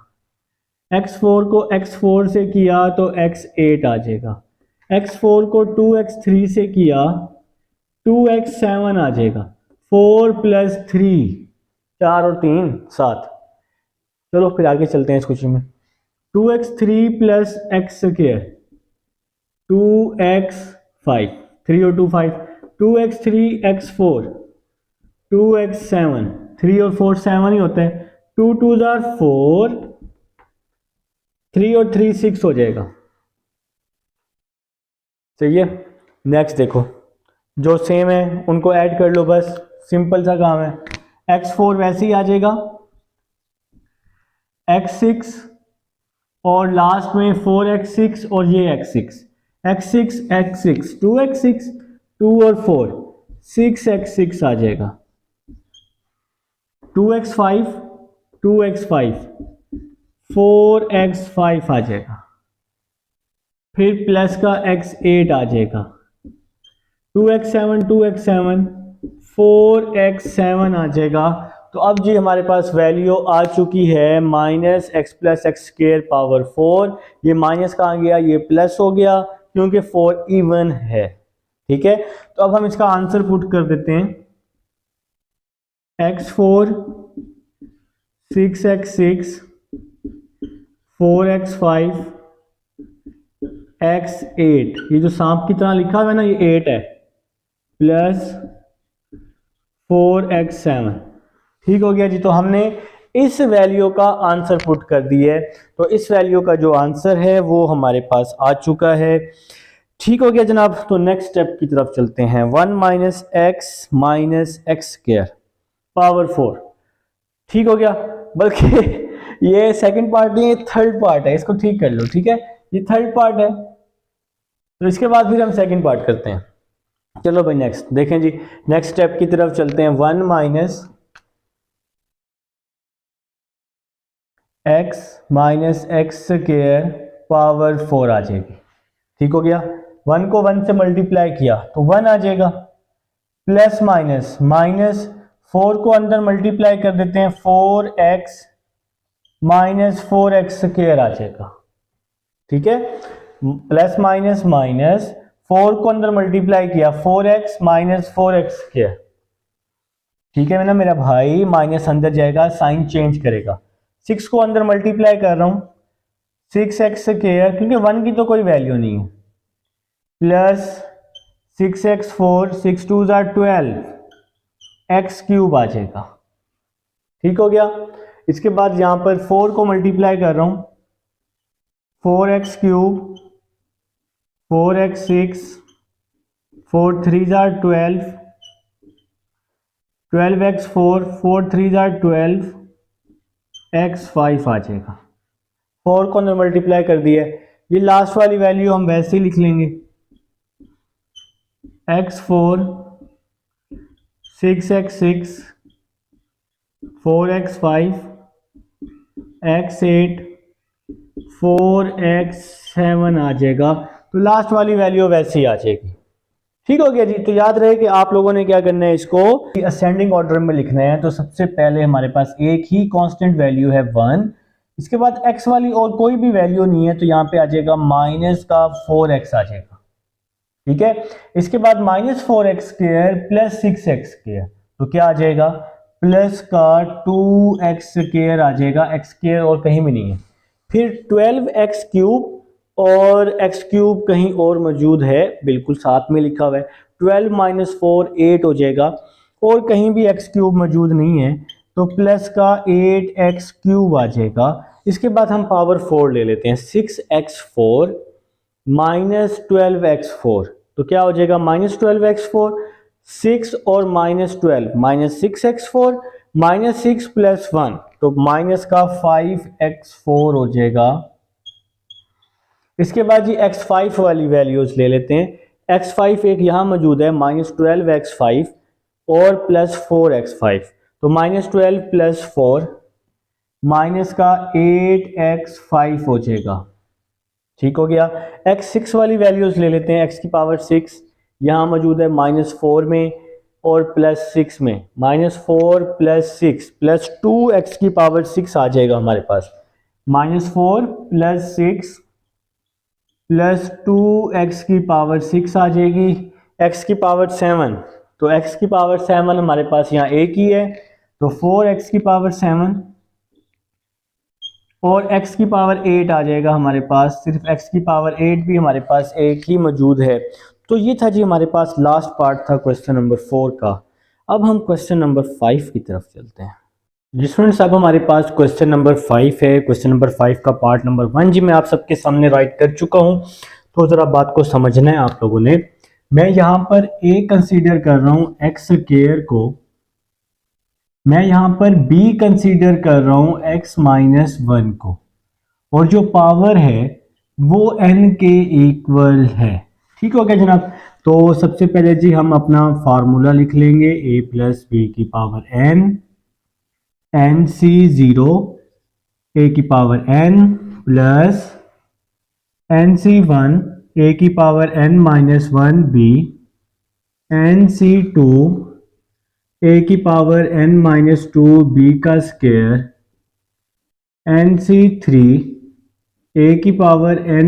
x4 को x4 से किया तो x8 आ जाएगा, x4 को 2x3 से किया 2x7 आ जाएगा, 4 + 3 4 और 3 7। चलो फिर आगे चलते हैं इस क्वेश्चन में। 2x3 + x स्क्वायर 2x5, 3 और 2 5, 2x3 x4 2x7, 3 और 4 7 ही होता है, 2 2 4, 3 और 3 6 हो जाएगा। सही है। नेक्स्ट देखो, जो सेम है उनको ऐड कर लो, बस सिंपल सा काम है। x4 वैसे ही आ जाएगा, x6 और लास्ट में 4x6 और ये x6, x6 x6 2x6 2 और 4 6x6 आ जाएगा, 2x5 2x5 4x5 आ जाएगा, फिर प्लस का x8 आ जाएगा, 2x7 2x7 4x7 आ जाएगा। तो अब जी हमारे पास वैल्यू आ चुकी है -x + x² 4। ये माइनस कहाँ गया, ये प्लस हो गया क्योंकि 4 इवन है। ठीक है, तो अब हम इसका आंसर पुट कर देते हैं, x4 6x6 4x5 x8, ये जो सांप की तरह लिखा हुआ है ना, ये 8 है, प्लस 4x7। ठीक हो गया जी। तो हमने इस वैल्यू का आंसर पुट कर दिया है, तो इस वैल्यू का जो आंसर है वो हमारे पास आ चुका है। ठीक हो गया जनाब। तो नेक्स्ट स्टेप की तरफ चलते हैं। 1 - x - x² 4। ठीक हो गया, बल्कि ये सेकंड पार्ट नहीं, ये थर्ड पार्ट है, इसको ठीक कर लो। ठीक है, ये थर्ड पार्ट है, तो इसके बाद फिर हम सेकंड पार्ट करते हैं। चलो भाई नेक्स्ट देखें जी, नेक्स्ट स्टेप की तरफ चलते हैं। 1 - x - x² 4 आ जाएगी। ठीक हो गया, 1 को 1 से मल्टीप्लाई किया तो 1 आ जाएगा, प्लस माइनस 4 को अंदर मल्टीप्लाई कर देते हैं, 4x - 4x² आ जाएगा। ठीक है, प्लस माइनस 4 को अंदर मल्टीप्लाई किया, 4x - 4x²। ठीक है ना मेरा भाई, माइनस अंदर जाएगा, साइन चेंज करेगा। 6 को अंदर मल्टीप्लाई कर रहा हूं, 6x², क्योंकि 1 की तो कोई वैल्यू नहीं है, प्लस 6x4 6 2 12 x³ आ जाएगा। ठीक हो गया। इसके बाद यहां पर 4 को मल्टीप्लाई कर रहा हूं, 4x³ 4x6 4 3 12 12x4 4 3 12 x5 आ जाएगा। 4 को अंदर मल्टीप्लाई कर दिया। ये लास्ट वाली वैल्यू हम वैसे ही लिख लेंगे, x4 6x6 4x5 x8 4x7 आ जाएगा। तो लास्ट वाली वैल्यू वैसे ही आ जाएगी। ठीक हो गया जी। तो याद रहे कि आप लोगों ने क्या करना है, इसको असेंडिंग ऑर्डर में लिखना है। तो सबसे पहले हमारे पास एक ही कांस्टेंट वैल्यू है 1, इसके बाद x वाली और कोई भी वैल्यू नहीं है, तो यहाँ पे आ जाएगा माइनस का 4x आ जाएगा। ठीक है, इसके बाद -4x² प्लस 6x², तो क्या आ जाएगा, प्लस का 2x² आ जाएगा, x² और कहीं भी नहीं है। फिर 12x³ और x³ कहीं और मौजूद है, बिल्कुल साथ में लिखा हुआ है, 12 - 4 8 हो जाएगा, और कहीं भी x³ मौजूद नहीं है, तो प्लस का 8x³ आ जाएगा। इसके बाद हम पावर 4 ले लेते हैं, 6x4 - 12x4, तो क्या हो जाएगा, -12x4, 6 और -12 -6x4 -6 + 1, तो माइनस का 5x4 हो जाएगा। इसके बाद जी x5 वाली वैल्यूज ले लेते हैं। x5 एक यहां मौजूद है, -12x5 और प्लस 4x5, तो -12 + 4 माइनस का 8x5 हो जाएगा। ठीक हो गया। x6 वाली वैल्यूज ले लेते हैं, x की पावर 6 यहां मौजूद है -4 में, और +6 में -4 + 6 + 2x की पावर 6 आ जाएगा हमारे पास। -4 + 6 + 2x की पावर 6 आ जाएगी, x की पावर 7, तो x की पावर 7 हमारे पास यहाँ एक ही है, तो 4x की पावर 7 और x की पावर 8 आ जाएगा हमारे पास। सिर्फ x की पावर 8 भी हमारे पास एक ही मौजूद है। तो ये था जी हमारे पास लास्ट पार्ट था क्वेश्चन नंबर 4 का। अब हम क्वेश्चन नंबर 5 की तरफ चलते हैं। जी स्टूडेंट्स, अब हमारे पास क्वेश्चन नंबर 5 है। क्वेश्चन नंबर 5 का पार्ट नंबर 1 जी मैं आप सबके सामने राइट कर चुका हूँ, तो ज़रा बात को समझना है आप लोगों ने। मैं यहाँ पर a कंसीडर कर रहा हूँ x स्क्वायर को, मैं यहाँ पर b कंसीडर कर रहा हूँ x - 1 को, और जो पावर है वो n के इक्वल है। ठीक हो गया जनाब। तो सबसे पहले जी हम अपना फार्मूला लिख लेंगे, a + b की पावर n, nc0 a की power n plus nc1 a की power n - 1 b, nc2 a की पावर n - 2 b का स्क्वायर, nc3 a की पावर n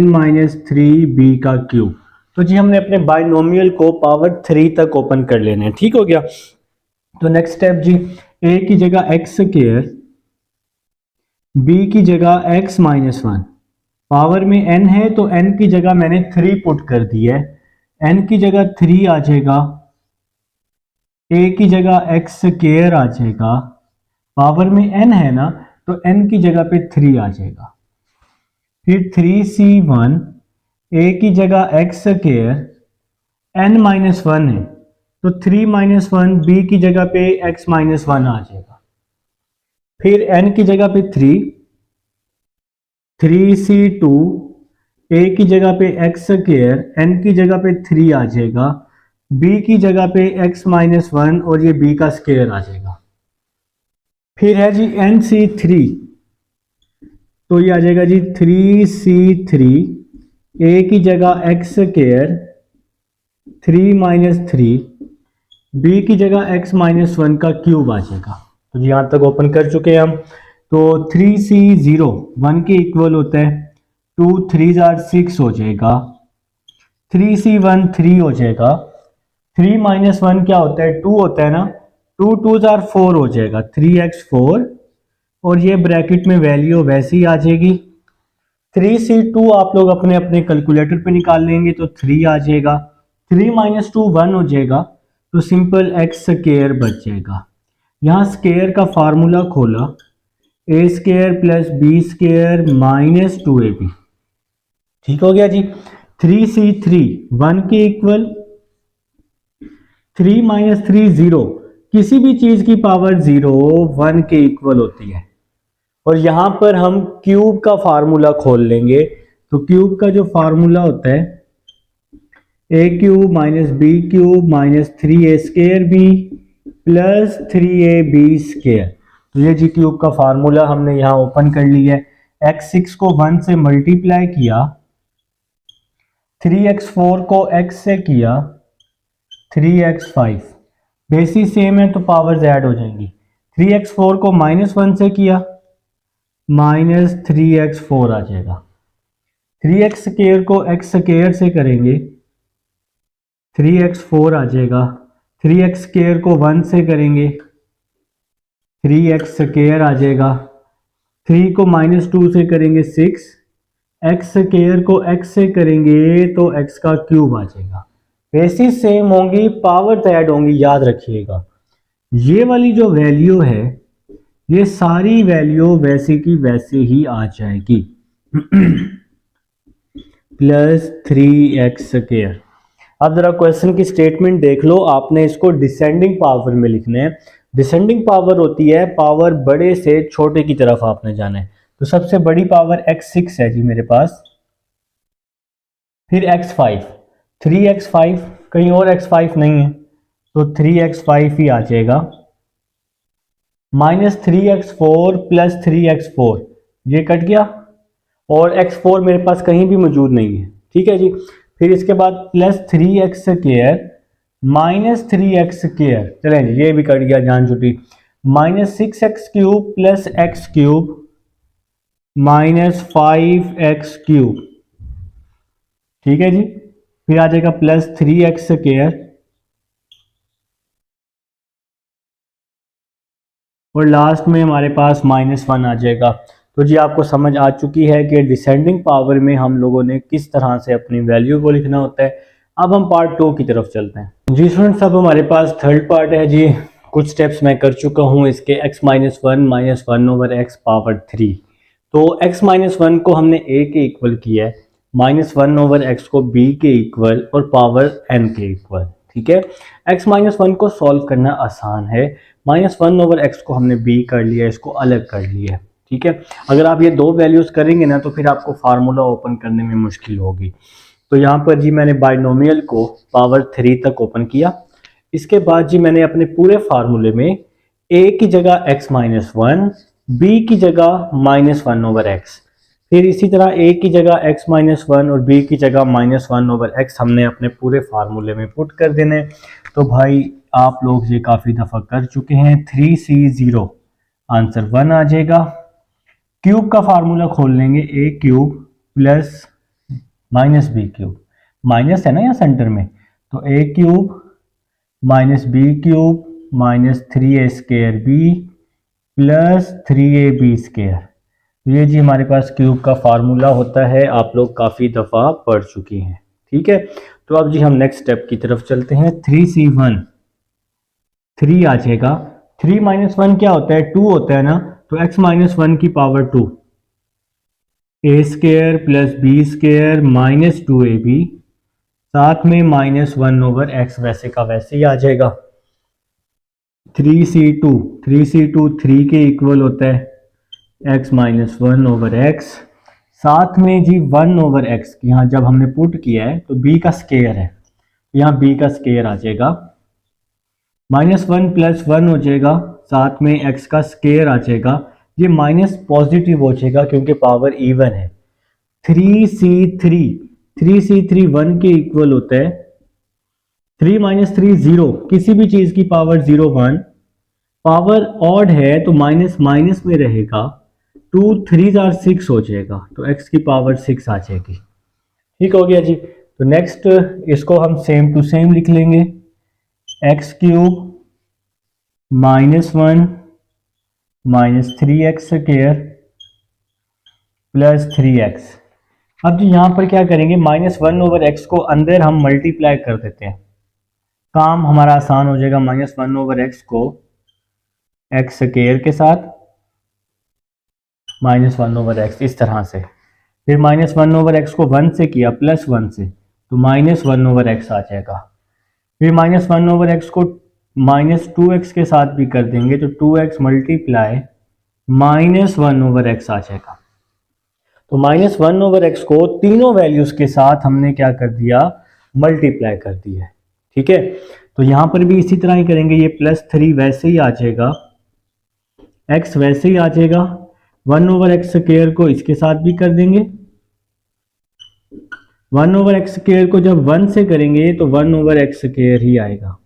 - 3 b का क्यूब। तो जी हमने अपने बाइनोमियल को पावर 3 तक ओपन कर लेना है। ठीक हो गया। तो नेक्स्ट स्टेप जी, a की जगह x स्क्वायर, b की जगह x - 1, पावर में n है तो n की जगह मैंने 3 पुट कर दी है, n की जगह 3 आ जाएगा, a की जगह x स्क्वायर आ जाएगा, पावर में n है ना तो n की जगह पे 3 आ जाएगा। फिर 3c1 a की जगह x स्क्वायर, n - 1 है तो 3 - 1 b की जगह पे x - 1 आ जाएगा। फिर n की जगह पे 3c2 a की जगह पे x स्क्वायर, n की जगह पे 3 आ जाएगा, b की जगह पे x - 1 और ये b का स्क्वायर आ जाएगा। फिर है जी nc3, तो ये आ जाएगा जी 3c3 a की जगह x स्क्वायर 3 - 3 b की जगह x - 1 का क्यूब आ जाएगा। तो जी यहाँ तक ओपन कर चुके हैं हम। तो 3c0 1 के इक्वल होता है, 2 3 6 हो जाएगा, 3c1 3 हो जाएगा, 3 - 1 क्या होता है 2 होता है ना, 2 2 4 हो जाएगा, 3x4, और ये ब्रैकेट में वैल्यू वैसे ही आ जाएगी। 3c2 आप लोग अपने अपने कैलकुलेटर पे निकाल लेंगे तो 3 आ जाएगा, 3 - 2 1 हो जाएगा, तो सिंपल x स्क्वायर बच जाएगा। यहाँ स्क्वायर का फार्मूला खोला, a square plus b square minus 2ab। ठीक हो गया जी। 3c3 1 के इक्वल, 3 - 3 0, किसी भी चीज की पावर 0 1 के इक्वल होती है। और यहां पर हम क्यूब का फार्मूला खोल लेंगे, तो क्यूब का जो फार्मूला होता है a³ - b³ - 3a square b plus 3ab square. तो ये जी क्यूब का फार्मूला हमने यहाँ ओपन कर लिया है। x6 को 1 से मल्टीप्लाई किया, 3x4 को x से किया, 3x5, बेसिस सेम है तो पावर्स ऐड हो जाएंगी। 3x4 को -1 से किया, -3x4 आ जाएगा। 3x स्क्वायर को x स्क्वायर से करेंगे, 3x4 आ जाएगा। 3x स्क्वायर को 1 से करेंगे, 3x स्क्वायर आ जाएगा। 3 को -2 से करेंगे 6, x स्क्वायर को x से करेंगे तो x का क्यूब आ जाएगा। बेसिस सेम होंगी, पावर ऐड होंगी, याद रखिएगा। ये वाली जो वैल्यू है, ये सारी वैल्यू वैसे की वैसे ही आ जाएगी। Plus 3x square. अब जरा क्वेश्चन की स्टेटमेंट देख लो, आपने इसको डिसेंडिंग पावर में लिखना है। डिसेंडिंग पावर होती है पावर बड़े से छोटे की तरफ आपने जाना है। तो सबसे बड़ी पावर x6 है जी मेरे पास, फिर x5, 3x5, कहीं और x5 नहीं है तो 3x5 ही आ जाएगा, -3x4 प्लस 3x4, ये कट गया और x4 मेरे पास कहीं भी मौजूद नहीं है। ठीक है जी। फिर इसके बाद प्लस 3x स्क्वायर -3x², चलें ये भी कट गया जान छुट्टी, -6x³ प्लस x³ -5x³, ठीक है जी। फिर आ जाएगा +3x² और लास्ट में हमारे पास -1 आ जाएगा। तो जी आपको समझ आ चुकी है कि डिसेंडिंग पावर में हम लोगों ने किस तरह से अपनी वैल्यू को लिखना होता है। अब हम पार्ट 2 की तरफ चलते हैं जी स्टूडेंट्स। अब हमारे पास थर्ड पार्ट है जी। कुछ स्टेप्स मैं कर चुका हूँ इसके, x-1 -1/x⁻³ तो x-1 को हमने a के इक्वल किया है, -1/x को b के इक्वल और पावर n के इक्वल, ठीक है। x-1 को सॉल्व करना आसान है, -1/x को हमने b कर लिया, इसको अलग कर लिया, ठीक है। अगर आप ये दो वैल्यूज करेंगे ना तो फिर आपको फार्मूला ओपन करने में मुश्किल होगी। तो यहाँ पर जी मैंने बाइनोमियल को पावर 3 तक ओपन किया। इसके बाद जी मैंने अपने पूरे फार्मूले में a की जगह x-1, b की जगह -1/x, फिर इसी तरह a की जगह x-1 और b की जगह -1/x हमने अपने पूरे फार्मूले में पुट कर देने। तो भाई आप लोग ये काफ़ी दफ़ा कर चुके हैं। 3c0 आंसर 1 आ जाएगा। क्यूब का फार्मूला खोल लेंगे, a³ प्लस -b³, माइनस है ना यहाँ सेंटर में, तो a³ -b³ -3a² plus 3ab²। ये जी हमारे पास क्यूब का फार्मूला होता है, आप लोग काफ़ी दफ़ा पढ़ चुके हैं, ठीक है। तो अब जी हम नेक्स्ट स्टेप की तरफ चलते हैं। 3c1 3 आ जाएगा। 3 - 1 क्या होता है, 2 होता है ना, तो x-1 की power 2, a² plus b² -2ab, साथ में -1/x वैसे का वैसे ही आ जाएगा। 3c2 3 के इक्वल होता है x-1/x, साथ में जी 1/x, यहाँ जब हमने पुट किया है तो b का स्क्वायर है, यहाँ b का स्क्वायर आ जाएगा, -1 + 1 हो जाएगा, साथ में x का स्क्वायर आ जाएगा। ये माइनस पॉजिटिव हो जाएगा क्योंकि पावर इवन है। 3c3 1 के इक्वल होता है, 3 - 3 0, किसी भी चीज की पावर 0 1, पावर ऑड है तो माइनस माइनस में रहेगा, 2 3 6 हो जाएगा, तो x की पावर 6 आ जाएगी, ठीक हो गया जी। तो नेक्स्ट इसको हम सेम टू सेम लिख लेंगे, x³ -1 -3x² प्लस 3x। अब जी यहाँ पर क्या करेंगे, -1/x को अंदर हम मल्टीप्लाई कर देते हैं, काम हमारा आसान हो जाएगा। -1/x को x² के साथ -1/x इस तरह से, फिर -1/x को 1 से किया प्लस 1 से, तो -1/x आ जाएगा। फिर -1/x को -2x के साथ भी कर देंगे तो 2x मल्टीप्लाई -1/x आ जाएगा। तो -1/x को तीनों वैल्यूज के साथ हमने क्या कर दिया, मल्टीप्लाई कर दिया है, ठीक है। तो यहां पर भी इसी तरह ही करेंगे, ये +3 वैसे ही आ जाएगा, x वैसे ही आ जाएगा, 1/x² को इसके साथ भी कर देंगे, 1/x² को जब 1 से करेंगे तो 1/x² ही आएगा,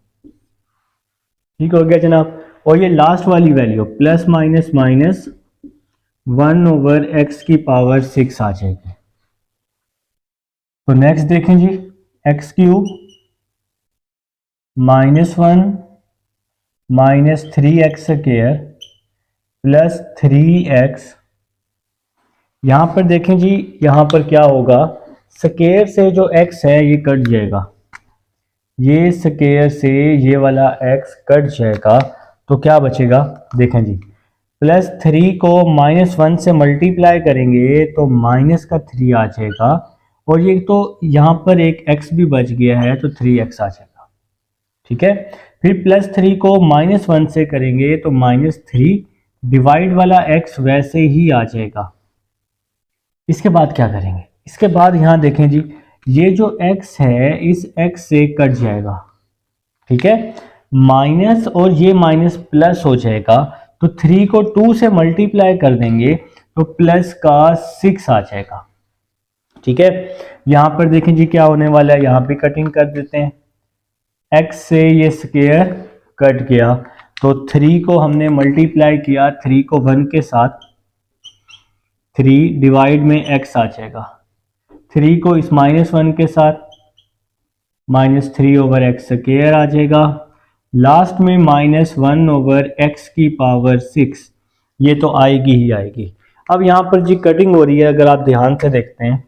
ठीक हो गया जनाब। और ये लास्ट वाली value plus minus minus 1/x की पावर 6 आ जाएगी। तो नेक्स्ट देखें जी, x³ -1 -3x² प्लस 3x। यहां पर देखें जी, यहां पर क्या होगा, स्क्वायर से जो x है ये कट जाएगा, ये स्क्वायर से ये वाला x कट जाएगा, तो क्या बचेगा, देखें जी, +3 को -1 से मल्टीप्लाई करेंगे तो -3 आ जाएगा, और ये तो यहाँ पर एक x भी बच गया है तो 3x आ जाएगा, ठीक है। फिर +3 को -1 से करेंगे तो -3, डिवाइड वाला x वैसे ही आ जाएगा। इसके बाद क्या करेंगे, इसके बाद यहाँ देखें जी, ये जो x है इस x से कट जाएगा, ठीक है, माइनस और ये माइनस प्लस हो जाएगा, तो 3 को 2 से मल्टीप्लाई कर देंगे तो प्लस का 6 आ जाएगा, ठीक है। यहां पर देखें जी क्या होने वाला है, यहां पे कटिंग कर देते हैं, एक्स से ये स्क्वायर कट गया, तो 3 को हमने मल्टीप्लाई किया 3 को 1 के साथ, 3 डिवाइड में x आ जाएगा, 3 को इस -1 के साथ -3/x स्क्वायर आ जाएगा, लास्ट में -1/x की पावर 6, ये तो आएगी ही आएगी। अब यहाँ पर जी कटिंग हो रही है, अगर आप ध्यान से देखते हैं,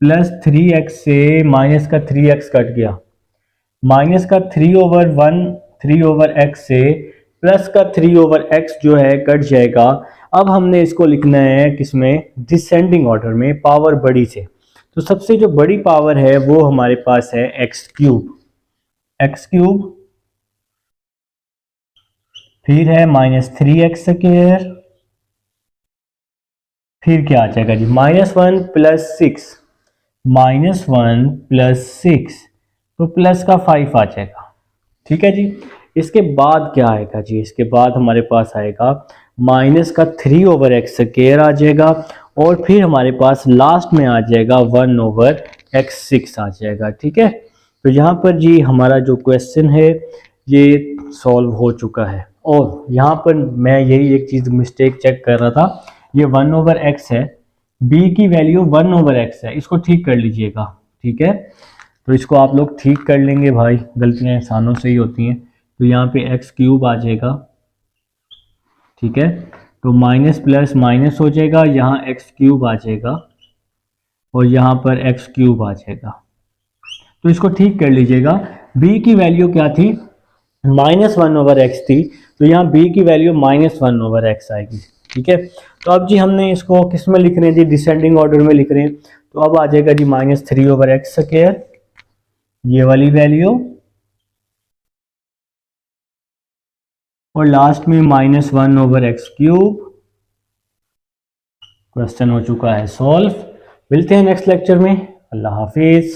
+3x से माइनस का 3x कट गया, माइनस का 3/1 3/x से प्लस का 3/x जो है कट जाएगा। अब हमने इसको लिखना है किसमें, डिसेंडिंग ऑर्डर में, पावर बड़ी से। तो सबसे जो बड़ी पावर है वो हमारे पास है x3, फिर है -3x स्क्वायर, फिर क्या आ जाएगा जी, -1 + 6, -1 + 6, तो प्लस का 5 आ जाएगा। ठीक है जी। इसके बाद क्या आएगा जी, इसके बाद हमारे पास आएगा माइनस का 3/x स्क्वायर आ जाएगा, और फिर हमारे पास लास्ट में आ जाएगा 1/x6 आ जाएगा। ठीक है, तो यहाँ पर जी हमारा जो क्वेश्चन है ये सॉल्व हो चुका है। और यहाँ पर मैं यही एक चीज़ मिस्टेक चेक कर रहा था, ये 1/x है, b की वैल्यू 1/x है, इसको ठीक कर लीजिएगा। ठीक है, तो इसको आप लोग ठीक कर लेंगे भाई, गलतियां इंसानों से ही होती हैं। तो यहाँ पे x³ आ जाएगा। ठीक है, तो माइनस प्लस माइनस हो जाएगा, यहाँ x³ आ जाएगा और यहाँ पर x³ आ जाएगा। तो इसको ठीक कर लीजिएगा। b की वैल्यू क्या थी, -1/x थी, तो यहाँ b की वैल्यू -1/x आएगी। ठीक है, तो अब जी हमने इसको किस में लिख रहे हैं जी, डिसेंडिंग ऑर्डर में लिख रहे हैं। तो अब आ जाएगा जी -3/x स्क्वायर, ये वाली वैल्यू, और लास्ट में -1/x³। क्वेश्चन हो चुका है सॉल्व। मिलते हैं नेक्स्ट लेक्चर में। अल्लाह हाफिज।